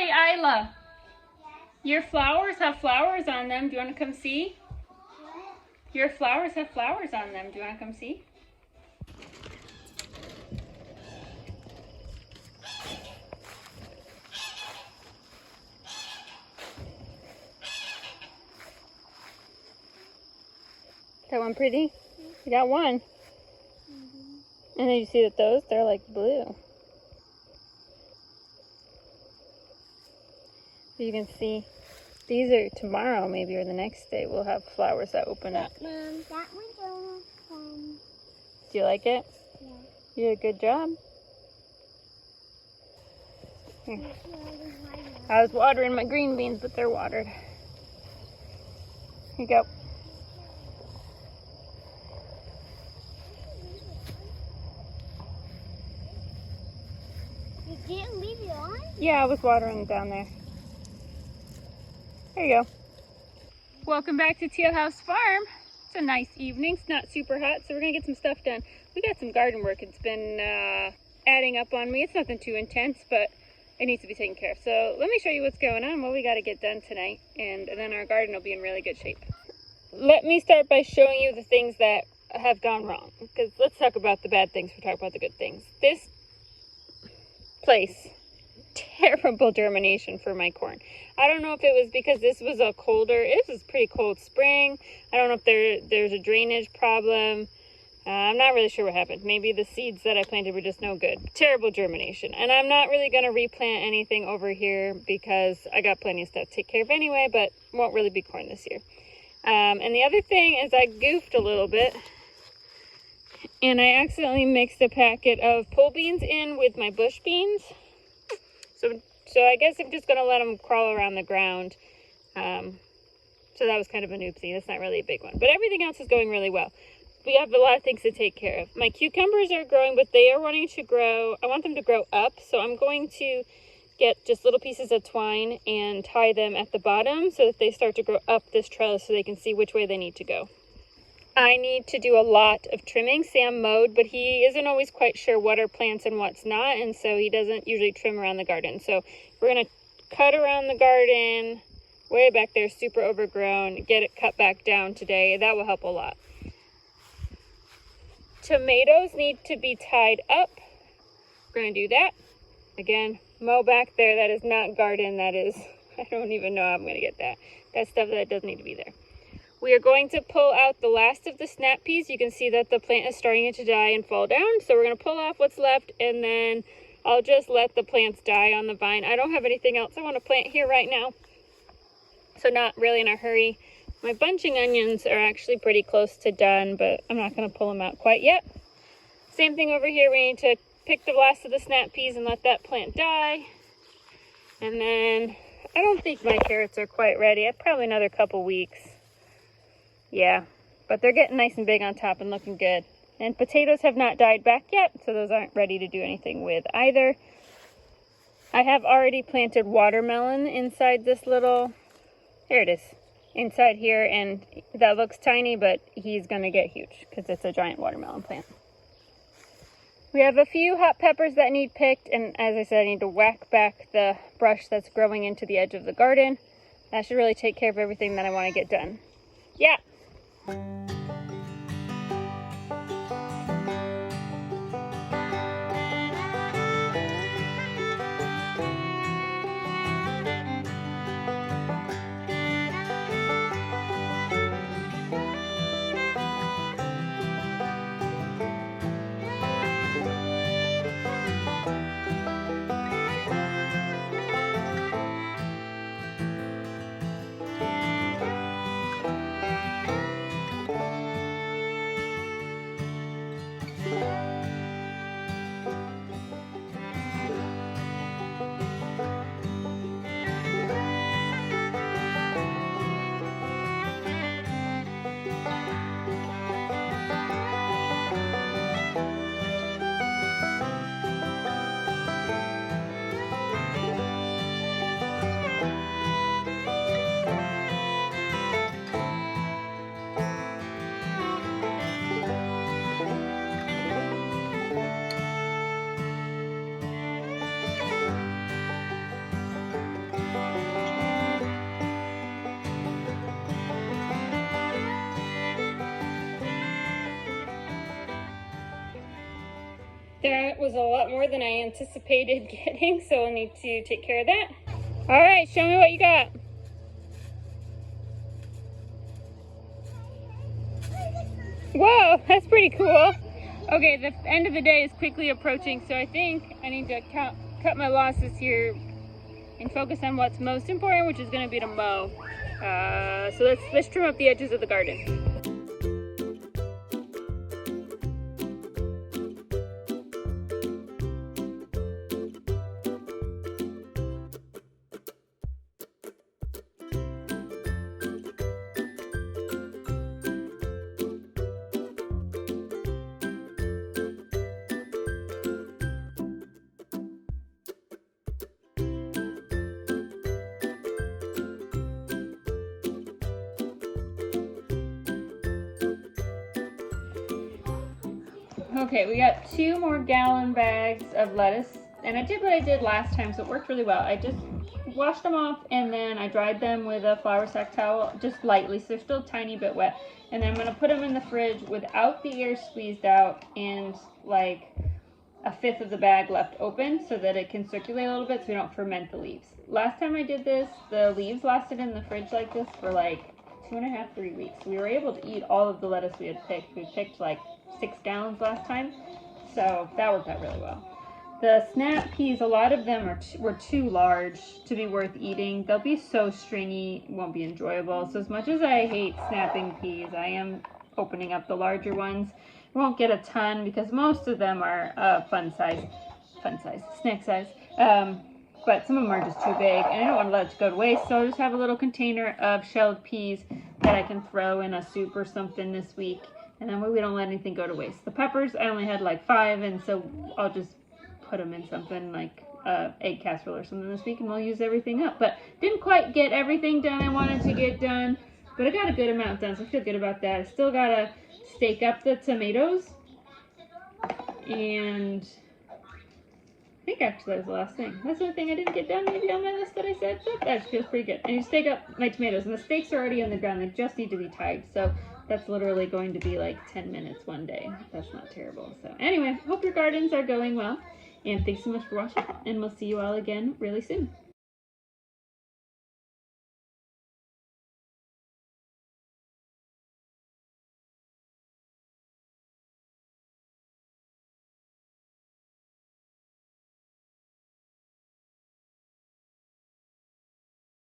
Hi, Isla. Your flowers have flowers on them. Do you want to come see? Your flowers have flowers on them. Do you want to come see? That one pretty? You got one. And then you see that those, they're like blue. You can see, these are tomorrow maybe, or the next day, we'll have flowers that open up. That one's almost fun. Do you like it? Yeah. You did a good job. Here. I was watering my green beans, but they're watered. Here you go. You didn't leave it on? Yeah, I was watering down there. There you go. Welcome back to Teal House Farm. It's a nice evening. It's not super hot, so we're gonna get some stuff done. We got some garden work. It's been adding up on me. It's nothing too intense, but it needs to be taken care of. So let me show you what's going on, what we got to get done tonight, and then our garden will be in really good shape. Let me start by showing you the things that have gone wrong, because let's talk about the bad things before we talk about the good things. This place, terrible germination for my corn. I don't know if it was because this was a pretty cold spring. I don't know if there's a drainage problem. I'm not really sure what happened. Maybe the seeds that I planted were just no good. Terrible germination. And I'm not really going to replant anything over here because I got plenty of stuff to take care of anyway, but won't really be corn this year. And the other thing is I goofed a little bit, and I accidentally mixed a packet of pole beans in with my bush beans. So I guess I'm just going to let them crawl around the ground. So that was kind of an oopsie. That's not really a big one. But everything else is going really well. We have a lot of things to take care of. My cucumbers are growing, but they are wanting to grow. I want them to grow up. So I'm going to get just little pieces of twine and tie them at the bottom so that they start to grow up this trellis so they can see which way they need to go. I need to do a lot of trimming. Sam mowed, but he isn't always quite sure what are plants and what's not, and so he doesn't usually trim around the garden. So we're going to cut around the garden, way back there, super overgrown, get it cut back down today. That will help a lot. Tomatoes need to be tied up. We're going to do that. Again, mow back there. That is not garden. That is, I don't even know how I'm going to get that. That's stuff that doesn't need to be there. We are going to pull out the last of the snap peas. You can see that the plant is starting to die and fall down. So we're going to pull off what's left, and then I'll just let the plants die on the vine. I don't have anything else I want to plant here right now, so not really in a hurry. My bunching onions are actually pretty close to done, but I'm not going to pull them out quite yet. Same thing over here. We need to pick the last of the snap peas and let that plant die. And then I don't think my carrots are quite ready. Probably another couple weeks. Yeah, but they're getting nice and big on top and looking good. And potatoes have not died back yet, so those aren't ready to do anything with either. I have already planted watermelon inside this little, here it is, inside here, and that looks tiny, but he's going to get huge because it's a giant watermelon plant. We have a few hot peppers that need picked, and as I said, I need to whack back the brush that's growing into the edge of the garden. That should really take care of everything that I want to get done. Yeah. That was a lot more than I anticipated getting, so I'll need to take care of that. All right, show me what you got. Whoa, that's pretty cool. Okay, the end of the day is quickly approaching, so I think I need to cut my losses here and focus on what's most important, which is going to be to mow. So let's trim up the edges of the garden. Okay, we got 2 more gallon bags of lettuce, and I did what I did last time, so it worked really well. I just washed them off, and then I dried them with a flour sack towel, just lightly, so they're still a tiny bit wet. And then I'm going to put them in the fridge without the air squeezed out, and like a fifth of the bag left open, so that it can circulate a little bit so we don't ferment the leaves. Last time I did this, the leaves lasted in the fridge like this for like 2.5, 3 weeks. We were able to eat all of the lettuce we had picked. We picked like 6 gallons last time, so that worked out really well. The snap peas, a lot of them were too large to be worth eating. They'll be so stringy, won't be enjoyable. So as much as I hate snapping peas, I am opening up the larger ones. Won't get a ton because most of them are snack size. But some of them are just too big, and I don't want to let it go to waste, so I'll just have a little container of shelled peas that I can throw in a soup or something this week, and then we don't let anything go to waste. The peppers, I only had like 5, and so I'll just put them in something like egg casserole or something this week, and we'll use everything up. But didn't quite get everything done I wanted to get done, but I got a good amount done, so I feel good about that. I still gotta stake up the tomatoes, and I think actually that was the last thing. That's the only thing I didn't get done maybe on my list that I said, but that feels pretty good. I need to stake up my tomatoes, and the stakes are already on the ground. They just need to be tied, so that's literally going to be like 10 minutes one day. That's not terrible. So anyway, hope your gardens are going well, and thanks so much for watching, and we'll see you all again really soon.